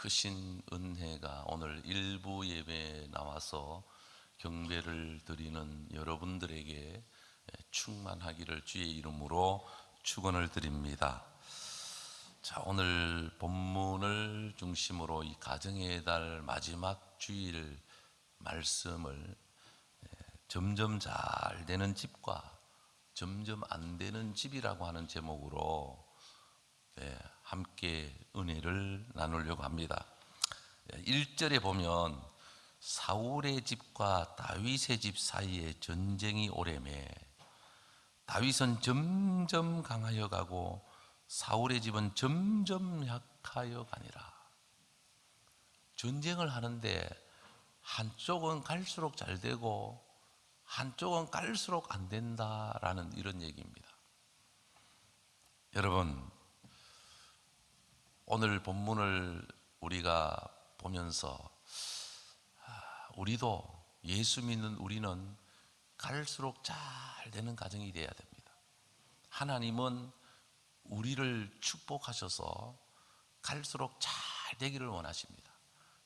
크신 은혜가 오늘 일부 예배에 나와서 경배를 드리는 여러분들에게 충만하기를 주의 이름으로 축원을 드립니다. 자, 오늘 본문을 중심으로 이 가정의 달 마지막 주일 말씀을 점점 잘 되는 집과 점점 안 되는 집이라고 하는 제목으로 함께 은혜를 나누려고 합니다. 1절에 보면 사울의 집과 다윗의 집 사이에 전쟁이 오래매 다윗은 점점 강하여 가고 사울의 집은 점점 약하여 가니라. 전쟁을 하는데 한쪽은 갈수록 잘 되고 한쪽은 갈수록 안 된다라는 이런 얘기입니다. 여러분, 오늘 본문을 우리가 보면서 우리도 예수 믿는 우리는 갈수록 잘 되는 가정이 되어야 됩니다. 하나님은 우리를 축복하셔서 갈수록 잘 되기를 원하십니다.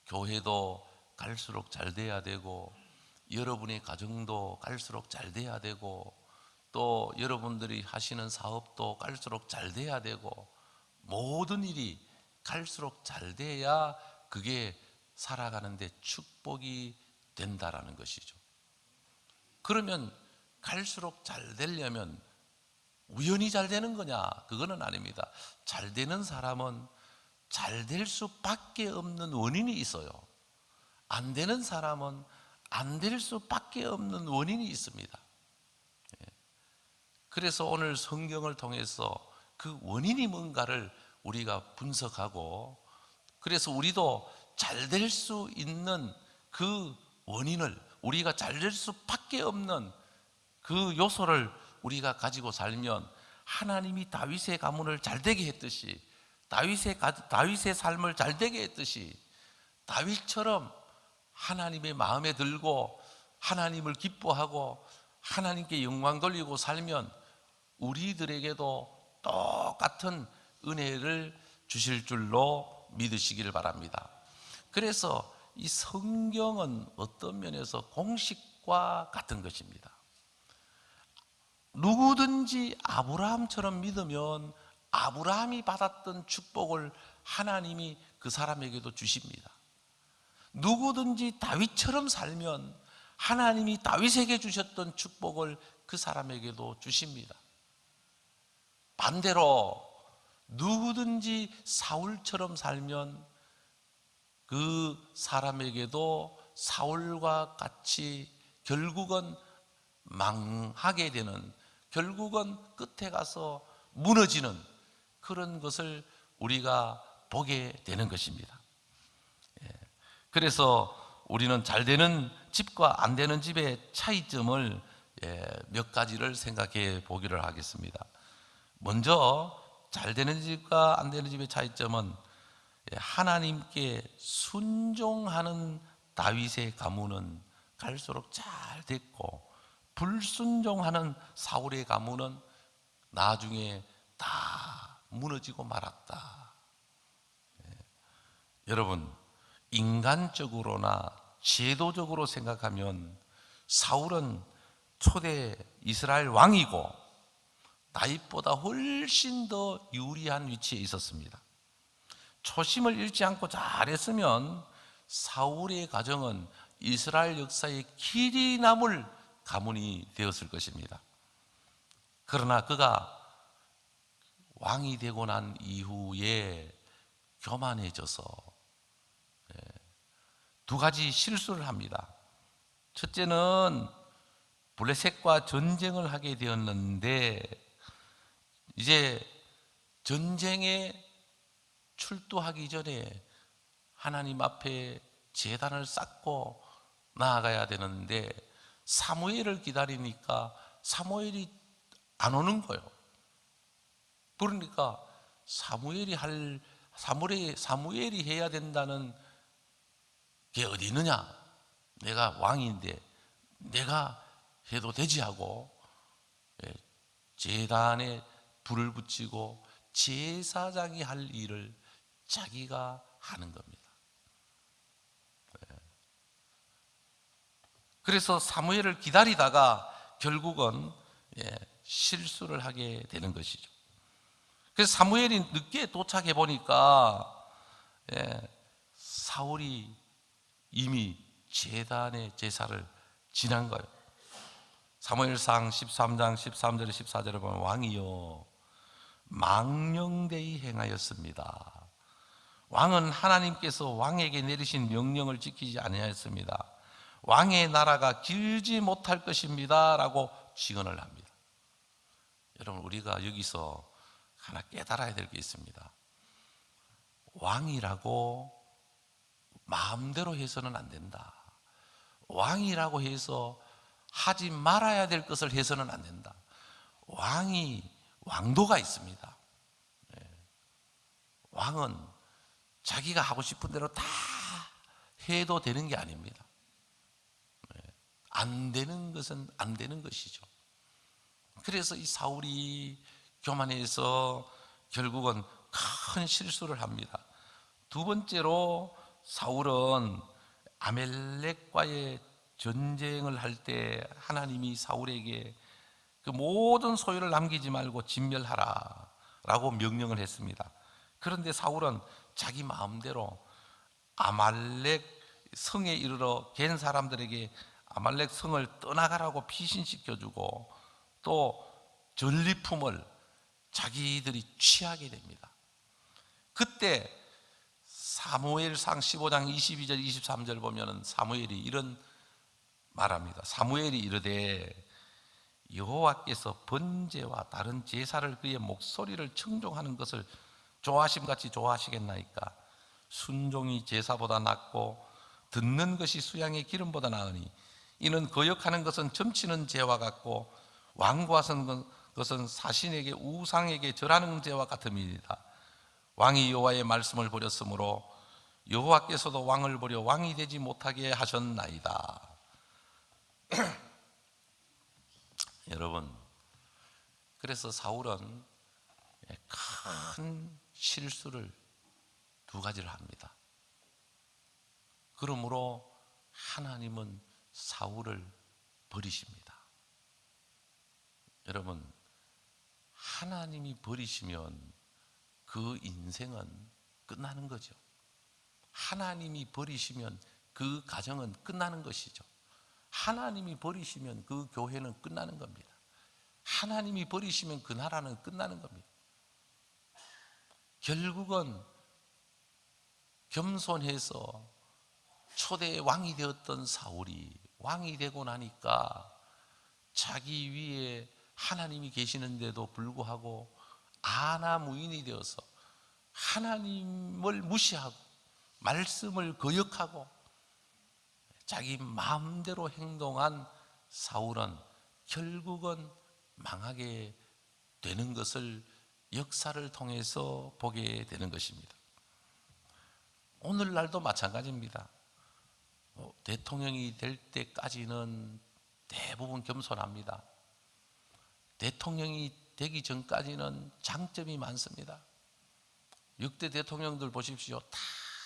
교회도 갈수록 잘 돼야 되고 여러분의 가정도 갈수록 잘 돼야 되고 또 여러분들이 하시는 사업도 갈수록 잘 돼야 되고 모든 일이 갈수록 잘 돼야 그게 살아가는데 축복이 된다라는 것이죠. 그러면 갈수록 잘 되려면 우연히 잘 되는 거냐? 그거는 아닙니다. 잘 되는 사람은 잘 될 수밖에 없는 원인이 있어요. 안 되는 사람은 안 될 수밖에 없는 원인이 있습니다. 그래서 오늘 성경을 통해서 그 원인이 뭔가를 우리가 분석하고 그래서 우리도 잘 될 수 있는 그 원인을 우리가 잘 될 수밖에 없는 그 요소를 우리가 가지고 살면 하나님이 다윗의 가문을 잘 되게 했듯이 다윗의 삶을 잘 되게 했듯이 다윗처럼 하나님의 마음에 들고 하나님을 기뻐하고 하나님께 영광 돌리고 살면 우리들에게도 똑같은 은혜를 주실 줄로 믿으시기를 바랍니다. 그래서 이 성경은 어떤 면에서 공식과 같은 것입니다. 누구든지 아브라함처럼 믿으면 아브라함이 받았던 축복을 하나님이 그 사람에게도 주십니다. 누구든지 다윗처럼 살면 하나님이 다윗에게 주셨던 축복을 그 사람에게도 주십니다. 반대로 누구든지 사울처럼 살면 그 사람에게도 사울과 같이 결국은 망하게 되는, 결국은 끝에 가서 무너지는 그런 것을 우리가 보게 되는 것입니다. 그래서 우리는 잘 되는 집과 안 되는 집의 차이점을 몇 가지를 생각해 보기를 하겠습니다. 먼저 잘 되는 집과 안 되는 집의 차이점은 하나님께 순종하는 다윗의 가문은 갈수록 잘 됐고 불순종하는 사울의 가문은 나중에 다 무너지고 말았다. 여러분, 인간적으로나 제도적으로 생각하면 사울은 초대 이스라엘 왕이고 다윗보다 훨씬 더 유리한 위치에 있었습니다. 초심을 잃지 않고 잘했으면 사울의 가정은 이스라엘 역사의 길이 남을 가문이 되었을 것입니다. 그러나 그가 왕이 되고 난 이후에 교만해져서 두 가지 실수를 합니다. 첫째는 블레셋과 전쟁을 하게 되었는데 이제 전쟁에 출두하기 전에 하나님 앞에 제단을 쌓고 나아가야 되는데 사무엘을 기다리니까 사무엘이 안 오는 거예요. 그러니까 사무엘이 해야 된다는 게 어디 있느냐? 내가 왕인데 내가 해도 되지 하고 제단에 불을 붙이고 제사장이 할 일을 자기가 하는 겁니다. 그래서 사무엘을 기다리다가 결국은 실수를 하게 되는 것이죠. 그래서 사무엘이 늦게 도착해 보니까 사울이 이미 제단의 제사를 지난 거예요. 사무엘상 13장 13절에 14절에 보면 왕이여 망령되이 행하였습니다. 왕은 하나님께서 왕에게 내리신 명령을 지키지 아니하였습니다. 왕의 나라가 길지 못할 것입니다 라고 증언을 합니다. 여러분, 우리가 여기서 하나 깨달아야 될 게 있습니다. 왕이라고 마음대로 해서는 안 된다. 왕이라고 해서 하지 말아야 될 것을 해서는 안 된다. 왕도가 있습니다. 왕은 자기가 하고 싶은 대로 다 해도 되는 게 아닙니다. 안 되는 것은 안 되는 것이죠. 그래서 이 사울이 교만해서 결국은 큰 실수를 합니다. 두 번째로 사울은 아멜렉과의 전쟁을 할 때 하나님이 사울에게 그 모든 소유를 남기지 말고 진멸하라 라고 명령을 했습니다. 그런데 사울은 자기 마음대로 아말렉 성에 이르러 갠 사람들에게 아말렉 성을 떠나가라고 피신시켜주고 또 전리품을 자기들이 취하게 됩니다. 그때 사무엘상 15장 22절 23절 보면 사무엘이 이런 말합니다. 사무엘이 이르되 여호와께서 번제와 다른 제사를 그의 목소리를 청종하는 것을 좋아하심같이 좋아하시겠나이까. 순종이 제사보다 낫고 듣는 것이 수양의 기름보다 나으니 이는 거역하는 것은 점치는 죄와 같고 완고하는 것은 사신에게 우상에게 절하는 죄와 같음이니이다. 왕이 여호와의 말씀을 버렸으므로 여호와께서도 왕을 버려 왕이 되지 못하게 하셨나이다. 여러분, 그래서 사울은 큰 실수를 두 가지를 합니다. 그러므로 하나님은 사울을 버리십니다. 여러분, 하나님이 버리시면 그 인생은 끝나는 거죠. 하나님이 버리시면 그 가정은 끝나는 것이죠. 하나님이 버리시면 그 교회는 끝나는 겁니다. 하나님이 버리시면 그 나라는 끝나는 겁니다. 결국은 겸손해서 초대 왕이 되었던 사울이 왕이 되고 나니까 자기 위에 하나님이 계시는데도 불구하고 아나무인이 되어서 하나님을 무시하고 말씀을 거역하고 자기 마음대로 행동한 사울은 결국은 망하게 되는 것을 역사를 통해서 보게 되는 것입니다. 오늘날도 마찬가지입니다. 대통령이 될 때까지는 대부분 겸손합니다. 대통령이 되기 전까지는 장점이 많습니다. 역대 대통령들 보십시오. 다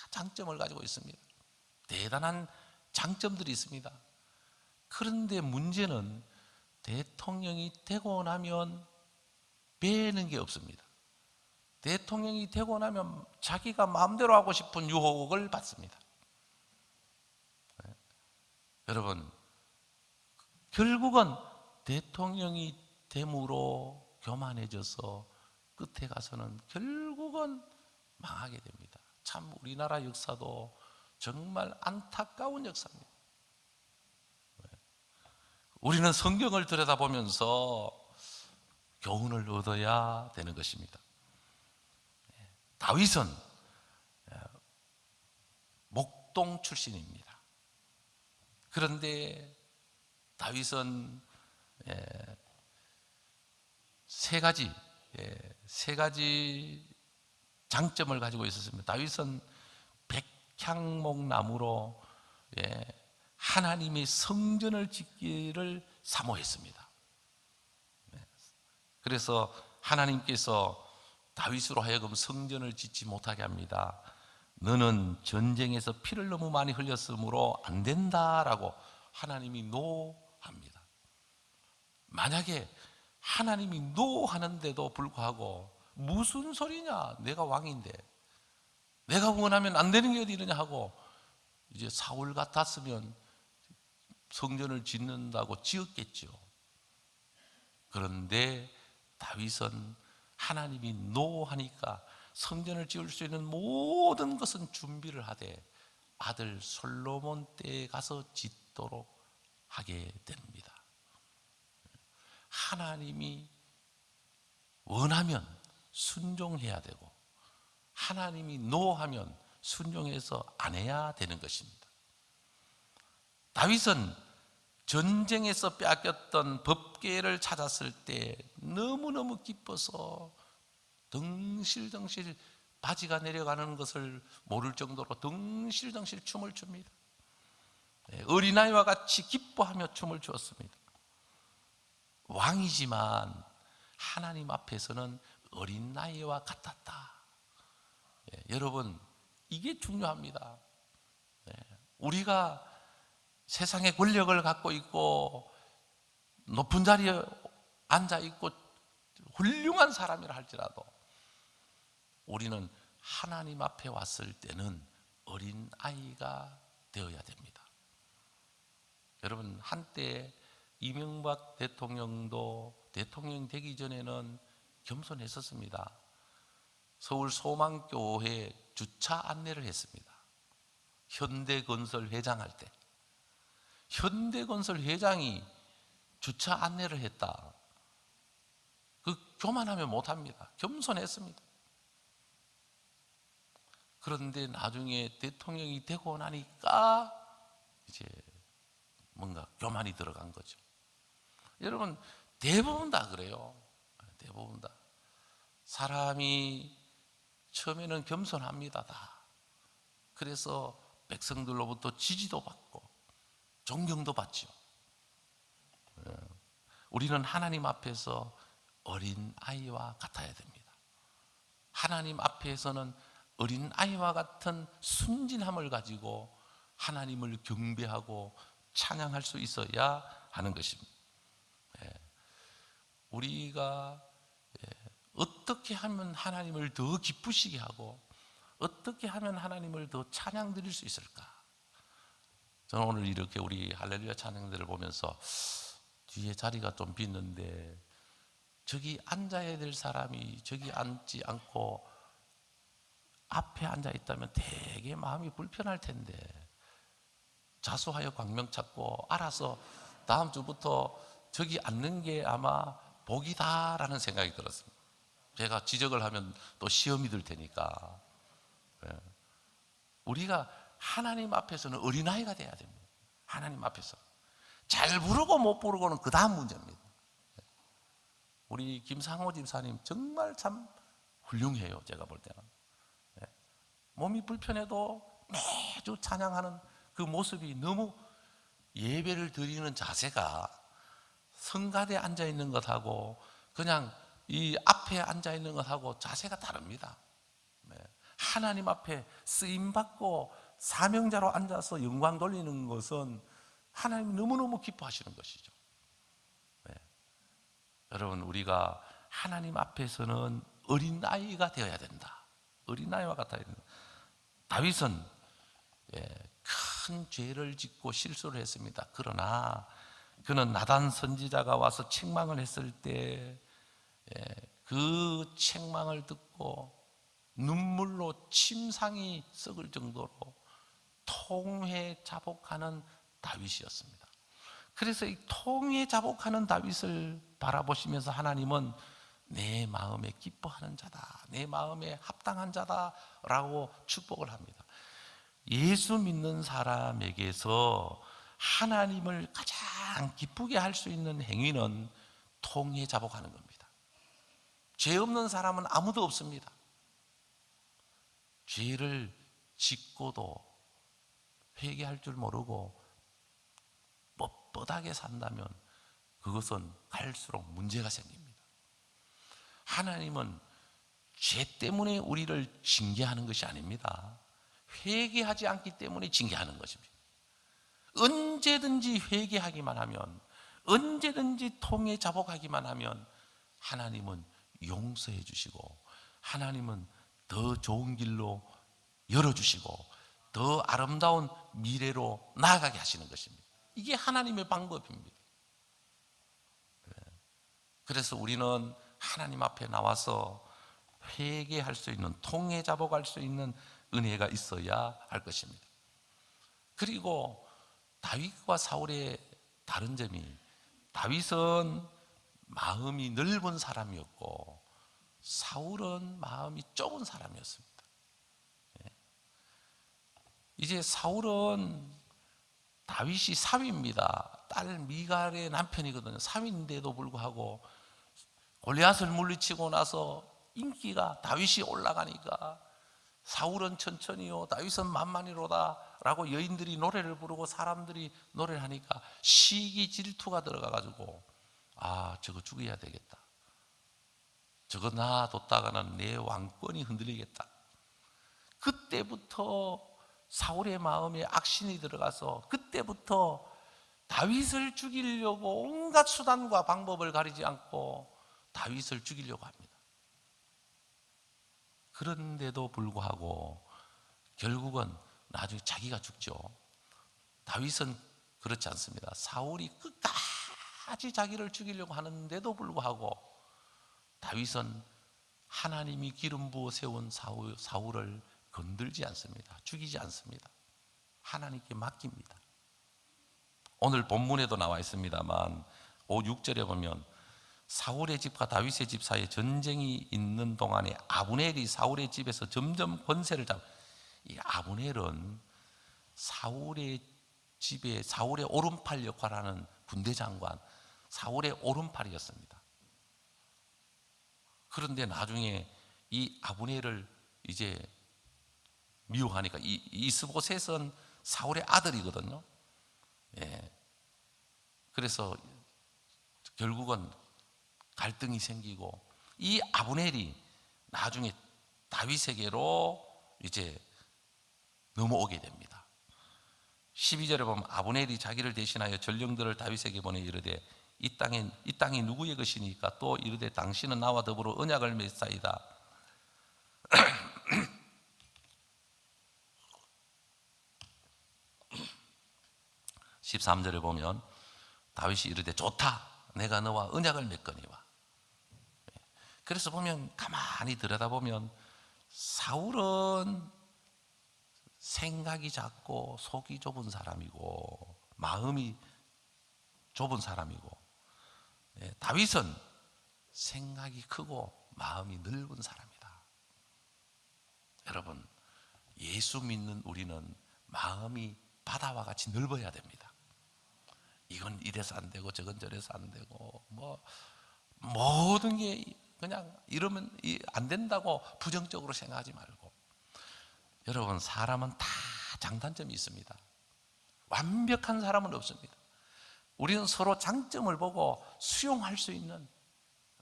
장점을 가지고 있습니다. 대단한 장점들이 있습니다. 그런데 문제는 대통령이 되고 나면 배는 게 없습니다. 대통령이 되고 나면 자기가 마음대로 하고 싶은 유혹을 받습니다. 여러분, 결국은 대통령이 됨으로 교만해져서 끝에 가서는 결국은 망하게 됩니다. 참 우리나라 역사도 정말 안타까운 역사입니다. 우리는 성경을 들여다보면서 교훈을 얻어야 되는 것입니다. 다윗은 목동 출신입니다. 그런데 다윗은 세 가지 장점을 가지고 있었습니다. 다윗은 백향목 나무로 하나님의 성전을 짓기를 사모했습니다. 그래서 하나님께서 다윗으로 하여금 성전을 짓지 못하게 합니다. 너는 전쟁에서 피를 너무 많이 흘렸으므로 안 된다라고 하나님이 노합니다. 만약에 하나님이 노하는데도 불구하고 무슨 소리냐, 내가 왕인데 내가 원하면 안 되는 게 어디 있느냐 하고 이제 사울 같았으면 성전을 짓는다고 지었겠죠. 그런데 다윗은 하나님이 노하니까 성전을 지을 수 있는 모든 것은 준비를 하되 아들 솔로몬 때에 가서 짓도록 하게 됩니다. 하나님이 원하면 순종해야 되고 하나님이 노하면 순종해서 안 해야 되는 것입니다. 다윗은 전쟁에서 빼앗겼던 법궤를 찾았을 때 너무너무 기뻐서 덩실덩실 바지가 내려가는 것을 모를 정도로 덩실덩실 춤을 춥니다. 어린아이와 같이 기뻐하며 춤을 추었습니다. 왕이지만 하나님 앞에서는 어린아이와 같았다. 여러분, 이게 중요합니다. 우리가 세상의 권력을 갖고 있고 높은 자리에 앉아 있고 훌륭한 사람이라 할지라도 우리는 하나님 앞에 왔을 때는 어린아이가 되어야 됩니다. 여러분, 한때 이명박 대통령도 대통령 되기 전에는 겸손했었습니다. 서울 소망교회 주차 안내를 했습니다. 현대건설 회장할 때 현대건설 회장이 주차 안내를 했다. 그 교만하면 못합니다. 겸손했습니다. 그런데 나중에 대통령이 되고 나니까 이제 뭔가 교만이 들어간 거죠. 여러분, 대부분 다 그래요. 대부분 다. 사람이 처음에는 겸손합니다. 다. 그래서 백성들로부터 지지도 받고 존경도 받죠. 우리는 하나님 앞에서 어린아이와 같아야 됩니다. 하나님 앞에서는 어린아이와 같은 순진함을 가지고 하나님을 경배하고 찬양할 수 있어야 하는 것입니다. 우리가 어떻게 하면 하나님을 더 기쁘시게 하고 어떻게 하면 하나님을 더 찬양 드릴 수 있을까? 저는 오늘 이렇게 우리 할렐루야 찬양들을 보면서 뒤에 자리가 좀 빈는데 저기 앉아야 될 사람이 저기 앉지 않고 앞에 앉아 있다면 되게 마음이 불편할 텐데 자수하여 광명 찾고 알아서 다음 주부터 저기 앉는 게 아마 복이다라는 생각이 들었습니다. 제가 지적을 하면 또 시험이 들 테니까 우리가 하나님 앞에서는 어린아이가 돼야 됩니다. 하나님 앞에서 잘 부르고 못 부르고는 그 다음 문제입니다. 우리 김상호 집사님 정말 참 훌륭해요. 제가 볼 때는 몸이 불편해도 매주 찬양하는 그 모습이 너무 예배를 드리는 자세가 성가대에 앉아 있는 것하고 그냥 이 앞에 앉아 있는 것하고 자세가 다릅니다. 하나님 앞에 쓰임받고 사명자로 앉아서 영광 돌리는 것은 하나님이 너무너무 기뻐하시는 것이죠. 여러분, 우리가 하나님 앞에서는 어린아이가 되어야 된다. 어린아이와 같아야 된다. 다윗은 큰 죄를 짓고 실수를 했습니다. 그러나 그는 나단 선지자가 와서 책망을 했을 때 그 책망을 듣고 눈물로 침상이 썩을 정도로 통회 자복하는 다윗이었습니다. 그래서 이 통회 자복하는 다윗을 바라보시면서 하나님은 내 마음에 기뻐하는 자다, 내 마음에 합당한 자다라고 축복을 합니다. 예수 믿는 사람에게서 하나님을 가장 기쁘게 할 수 있는 행위는 통회 자복하는 겁니다. 죄 없는 사람은 아무도 없습니다. 죄를 짓고도 회개할 줄 모르고 뻣뻣하게 산다면 그것은 갈수록 문제가 생깁니다. 하나님은 죄 때문에 우리를 징계하는 것이 아닙니다. 회개하지 않기 때문에 징계하는 것입니다. 언제든지 회개하기만 하면, 언제든지 통해 자복하기만 하면 하나님은 용서해 주시고, 하나님은 더 좋은 길로 열어주시고 더 아름다운 미래로 나아가게 하시는 것입니다. 이게 하나님의 방법입니다. 그래서 우리는 하나님 앞에 나와서 회개할 수 있는, 통해 자복할 수 있는 은혜가 있어야 할 것입니다. 그리고 다윗과 사울의 다른 점이, 다윗은 마음이 넓은 사람이었고 사울은 마음이 좁은 사람이었습니다. 이제 사울은 다윗이 사위입니다. 딸 미갈의 남편이거든요. 사위인데도 불구하고 골리앗을 물리치고 나서 인기가, 다윗이 올라가니까 사울은 천천히요 다윗은 만만히로다 라고 여인들이 노래를 부르고 사람들이 노래를 하니까 시기 질투가 들어가 가지고, 아, 저거 죽여야 되겠다, 저거 놔뒀다가는 내 왕권이 흔들리겠다. 그때부터 사울의 마음에 악신이 들어가서 그때부터 다윗을 죽이려고 온갖 수단과 방법을 가리지 않고 다윗을 죽이려고 합니다. 그런데도 불구하고 결국은 나중에 자기가 죽죠. 다윗은 그렇지 않습니다. 사울이 끝까지 자기를 죽이려고 하는데도 불구하고 다윗은 하나님이 기름 부어 세운 사울을 건들지 않습니다. 죽이지 않습니다. 하나님께 맡깁니다. 오늘 본문에도 나와 있습니다만 5, 6절에 보면 사울의 집과 다윗의 집 사이에 전쟁이 있는 동안에 아브넬이 사울의 집에서 점점 권세를 이 아브넬은 사울의 집에 사울의 오른팔 역할하는 군대 장관, 사울의 오른팔이었습니다. 그런데 나중에 이 아브넬을 이제 미워하니까, 이스보셋은 사울의 아들이거든요. 예. 그래서 결국은 갈등이 생기고 이 아브넬이 나중에 다윗에게로 이제 넘어오게 됩니다. 12절에 보면 아브넬이 자기를 대신하여 전령들을 다윗에게 보내 이르되 이 땅이 누구의 것이니까? 또 이르되 당신은 나와 더불어 언약을 맺사이다. 13절에 보면 다윗이 이르되 좋다, 내가 너와 언약을 맺거니와. 그래서 보면 가만히 들여다보면 사울은 생각이 작고 속이 좁은 사람이고 마음이 좁은 사람이고, 다윗은 생각이 크고 마음이 넓은 사람이다. 여러분, 예수 믿는 우리는 마음이 바다와 같이 넓어야 됩니다. 이건 이래서 안 되고 저건 저래서 안 되고 뭐 모든 게 그냥 이러면 안 된다고 부정적으로 생각하지 말고, 여러분, 사람은 다 장단점이 있습니다. 완벽한 사람은 없습니다. 우리는 서로 장점을 보고 수용할 수 있는,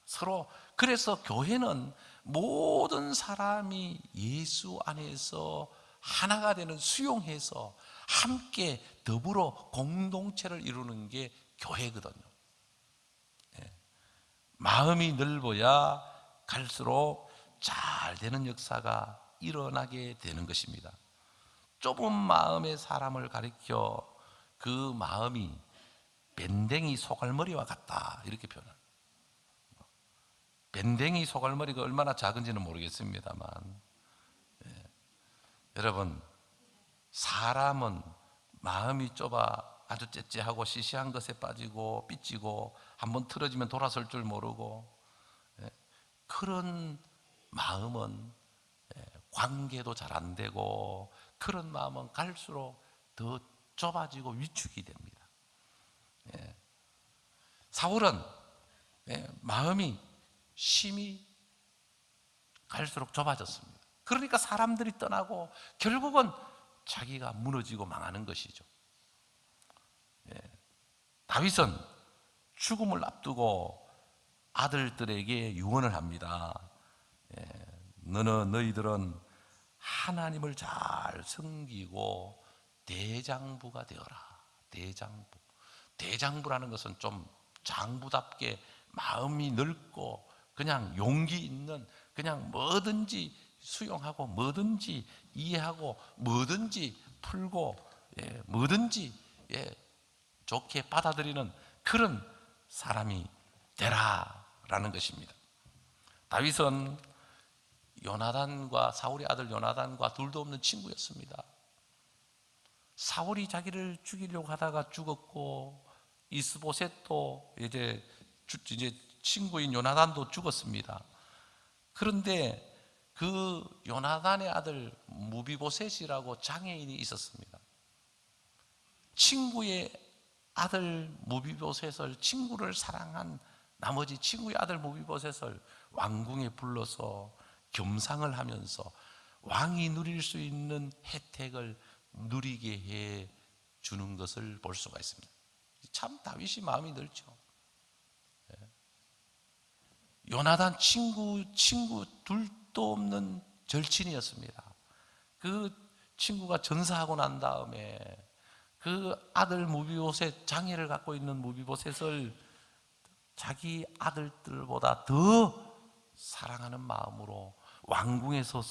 서로, 그래서 교회는 모든 사람이 예수 안에서 하나가 되는, 수용해서 함께 더불어 공동체를 이루는 게 교회거든요. 마음이 넓어야 갈수록 잘 되는 역사가 일어나게 되는 것입니다. 좁은 마음의 사람을 가리켜 그 마음이 밴댕이 소갈머리와 같다, 이렇게 표현합니다. 밴댕이 소갈머리가 얼마나 작은지는 모르겠습니다만, 여러분, 사람은 마음이 좁아 아주 째째하고 시시한 것에 빠지고 삐지고 한번 틀어지면 돌아설 줄 모르고, 그런 마음은 관계도 잘 안 되고, 그런 마음은 갈수록 더 좁아지고 위축이 됩니다. 사울은 마음이 심히 갈수록 좁아졌습니다. 그러니까 사람들이 떠나고 결국은 자기가 무너지고 망하는 것이죠. 다윗은 죽음을 앞두고 아들들에게 유언을 합니다. 너희들은 하나님을 잘 섬기고 대장부가 되어라. 대장부. 대장부라는 것은 좀 장부답게 마음이 넓고 그냥 용기 있는, 그냥 뭐든지 수용하고 뭐든지 이해하고 뭐든지 풀고 뭐든지 좋게 받아들이는 그런 사람이 되라라는 것입니다. 다윗은 요나단과, 사울의 아들 요나단과 둘도 없는 친구였습니다. 사울이 자기를 죽이려고 하다가 죽었고, 이스보셋도 이제 친구인 요나단도 죽었습니다. 그런데 그 요나단의 아들 무비보셋이라고 장애인이 있었습니다. 친구의 아들 무비보셋을, 친구를 사랑한 나머지 친구의 아들 무비보셋을 왕궁에 불러서 겸상을 하면서 왕이 누릴 수 있는 혜택을 누리게 해 주는 것을 볼 수가 있습니다. 참 다윗이 마음이 넓죠. 요나단 친구 둘도 없는 절친이었습니다. 그 친구가 전사하고 난 다음에 그 아들 무비보셋, 장애를 갖고 있는 무비보셋을 자기 아들들보다 더 사랑하는 마음으로 왕궁에서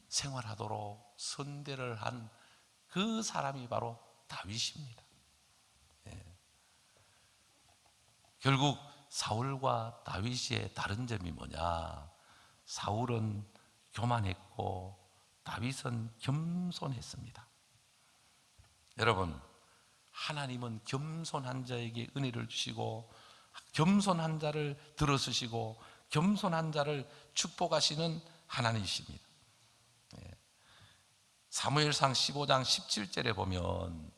생활하도록 선대를 한 그 사람이 바로 다윗입니다. 결국 사울과 다윗의 다른 점이 뭐냐? 사울은 교만했고 다윗은 겸손했습니다. 여러분, 하나님은 겸손한 자에게 은혜를 주시고 겸손한 자를 들어쓰시고 겸손한 자를 축복하시는 하나님이십니다. 사무엘상 15장 17절에 보면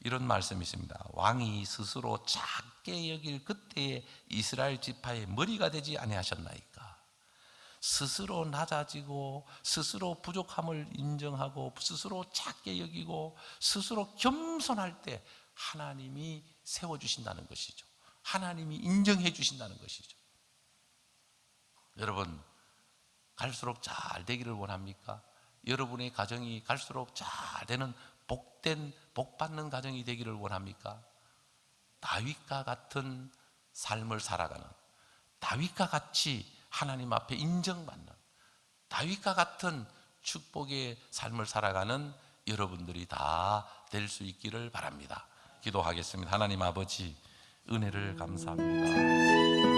이런 말씀이 있습니다. 왕이 스스로 작게 여길 그때에 이스라엘 지파의 머리가 되지 아니하셨나이까. 스스로 낮아지고 스스로 부족함을 인정하고 스스로 작게 여기고 스스로 겸손할 때 하나님이 세워주신다는 것이죠. 하나님이 인정해 주신다는 것이죠. 여러분, 갈수록 잘 되기를 원합니까? 여러분의 가정이 갈수록 잘 되는 복된, 복받는 가정이 되기를 원합니까? 다윗과 같은 삶을 살아가는, 다윗과 같이 하나님 앞에 인정받는, 다윗과 같은 축복의 삶을 살아가는 여러분들이 다 될 수 있기를 바랍니다. 기도하겠습니다. 하나님 아버지, 은혜를 감사합니다.